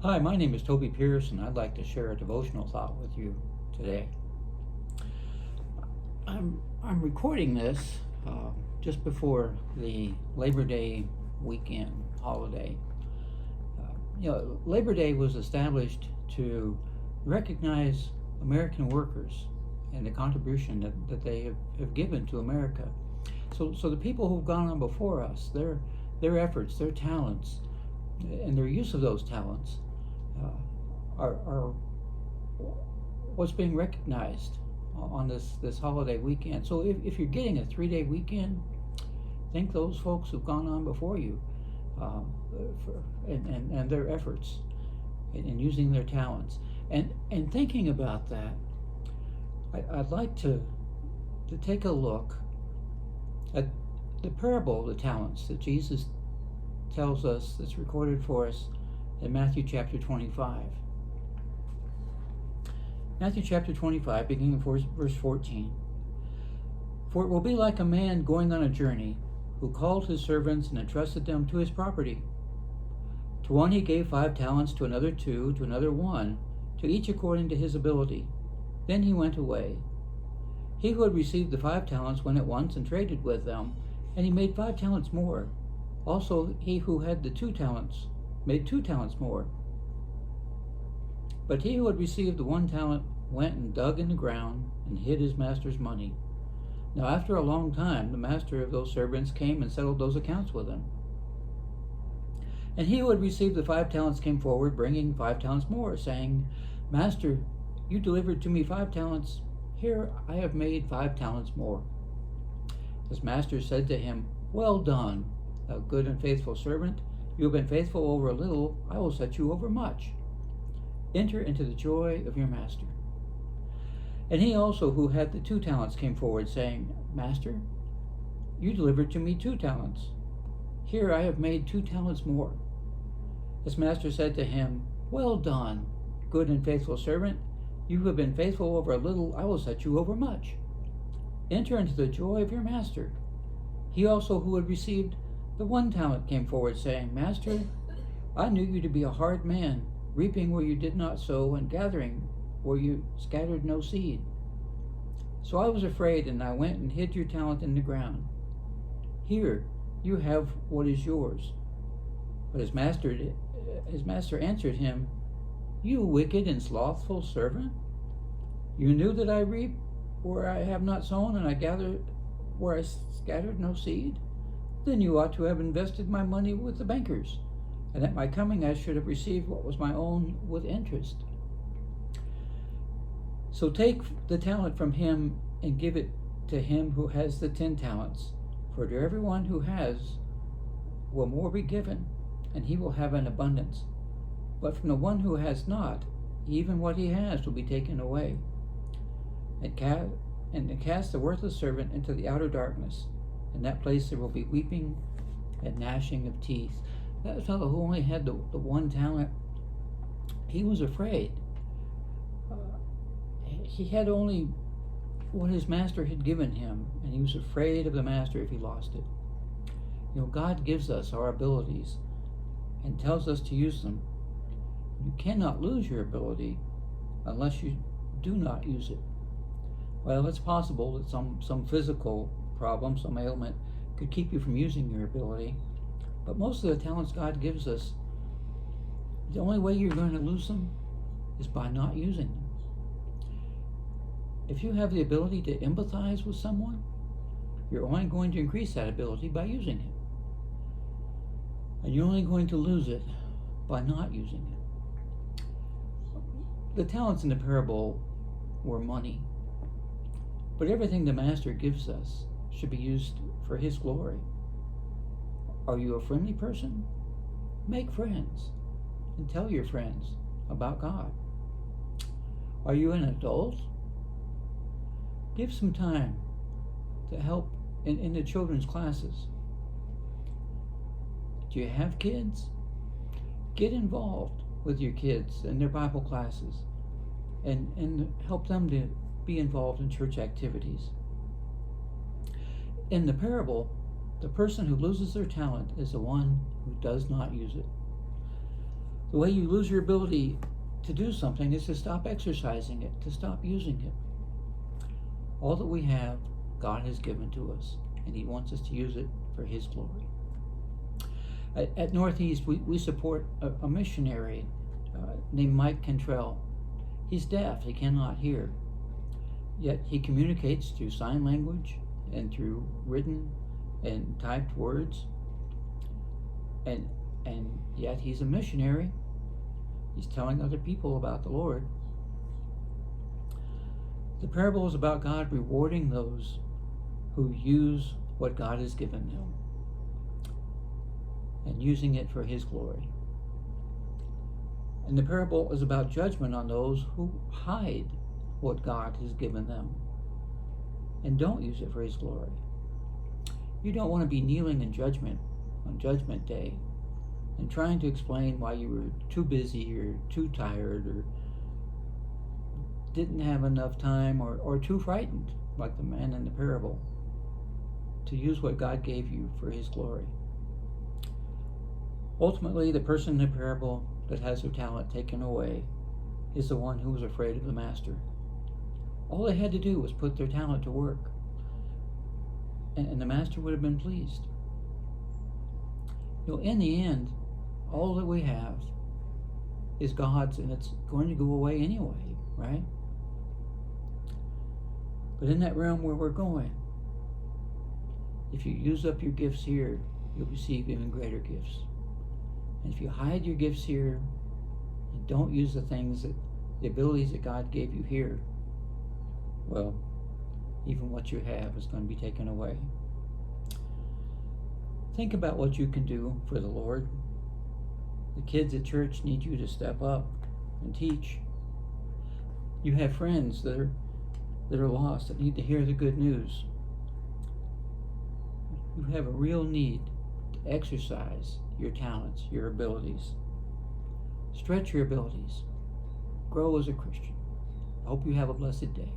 Hi, my name is Tobey Pierce, and I'd like to share a devotional thought with you today. I'm recording this just before the Labor Day weekend holiday. Labor Day was established to recognize American workers and the contribution that they have given to America. So the people who've gone on before us, their efforts, their talents, and their use of those talents are what's being recognized on this holiday weekend. So if you're getting a 3-day weekend, thank those folks who've gone on before you and their efforts in using their talents. And thinking about that, I'd like to take a look at the parable of the talents that Jesus tells us, that's recorded for us in Matthew chapter 25. Matthew chapter 25, beginning verse 14. For it will be like a man going on a journey, who called his servants and entrusted them to his property. To one he gave 5 talents, to another 2, to another 1, to each according to his ability. Then he went away. He who had received the 5 talents went at once and traded with them, and he made 5 talents more. Also he who had the 2 talents made 2 talents more. But he who had received the 1 talent went and dug in the ground and hid his master's money. Now after a long time the master of those servants came and settled those accounts with him. And he who had received the 5 talents came forward, bringing 5 talents more, saying, Master, you delivered to me 5 talents. Here I have made 5 talents more. His master said to him, Well done, thou good and faithful servant. You have been faithful over a little, I will set you over much. Enter into the joy of your master. And he also who had the 2 talents came forward, saying, Master, you delivered to me 2 talents. Here I have made 2 talents more. His master said to him, Well done, good and faithful servant. You have been faithful over a little, I will set you over much. Enter into the joy of your master. He also who had received the 1 talent came forward, saying, Master, I knew you to be a hard man, reaping where you did not sow, and gathering where you scattered no seed. So I was afraid, and I went and hid your talent in the ground. Here, you have what is yours. But his master answered him, You wicked and slothful servant, you knew that I reap where I have not sown, and I gather where I scattered no seed? Then you ought to have invested my money with the bankers, and at my coming I should have received what was my own with interest. So take the talent from him and give it to him who has the 10 talents. For to everyone who has will more be given, and he will have an abundance. But from the one who has not, even what he has will be taken away. And cast the worthless servant into the outer darkness. In that place there will be weeping and gnashing of teeth. That fellow who only had the 1 talent, he was afraid. He had only what his master had given him, and he was afraid of the master if he lost it. God gives us our abilities and tells us to use them. You cannot lose your ability unless you do not use it. Well, it's possible that some physical problem, some ailment, could keep you from using your ability. But most of the talents God gives us, the only way you're going to lose them is by not using them. If you have the ability to empathize with someone, you're only going to increase that ability by using it. And you're only going to lose it by not using it. The talents in the parable were money. But everything the master gives us should be used for his glory. Are you a friendly person? Make friends and tell your friends about God. Are you an adult? Give some time to help in the children's classes. Do you have kids? Get involved with your kids in their Bible classes and help them to be involved in church activities. In the parable, the person who loses their talent is the one who does not use it. The way you lose your ability to do something is to stop exercising it, to stop using it. All that we have, God has given to us, and He wants us to use it for His glory. At Northeast, we support a missionary named Mike Cantrell. He's deaf, he cannot hear, yet he communicates through sign language and through written and typed words, and yet he's a missionary. He's telling other people about the Lord. The parable is about God rewarding those who use what God has given them and using it for His glory. And the parable is about judgment on those who hide what God has given them and don't use it for His glory. You don't want to be kneeling in judgment on Judgment Day and trying to explain why you were too busy or too tired or didn't have enough time or too frightened, like the man in the parable, to use what God gave you for His glory. Ultimately, the person in the parable that has their talent taken away is the one who was afraid of the master. All they had to do was put their talent to work, and the master would have been pleased. You know, in the end, all that we have is God's, and it's going to go away anyway, right? But in that realm where we're going, if you use up your gifts here, you'll receive even greater gifts. And if you hide your gifts here and don't use the abilities that God gave you here, well, even what you have is going to be taken away. Think about what you can do for the Lord. The kids at church need you to step up and teach. You have friends that are lost, that need to hear the good news. You have a real need to exercise your talents, your abilities. Stretch your abilities. Grow as a Christian. I hope you have a blessed day.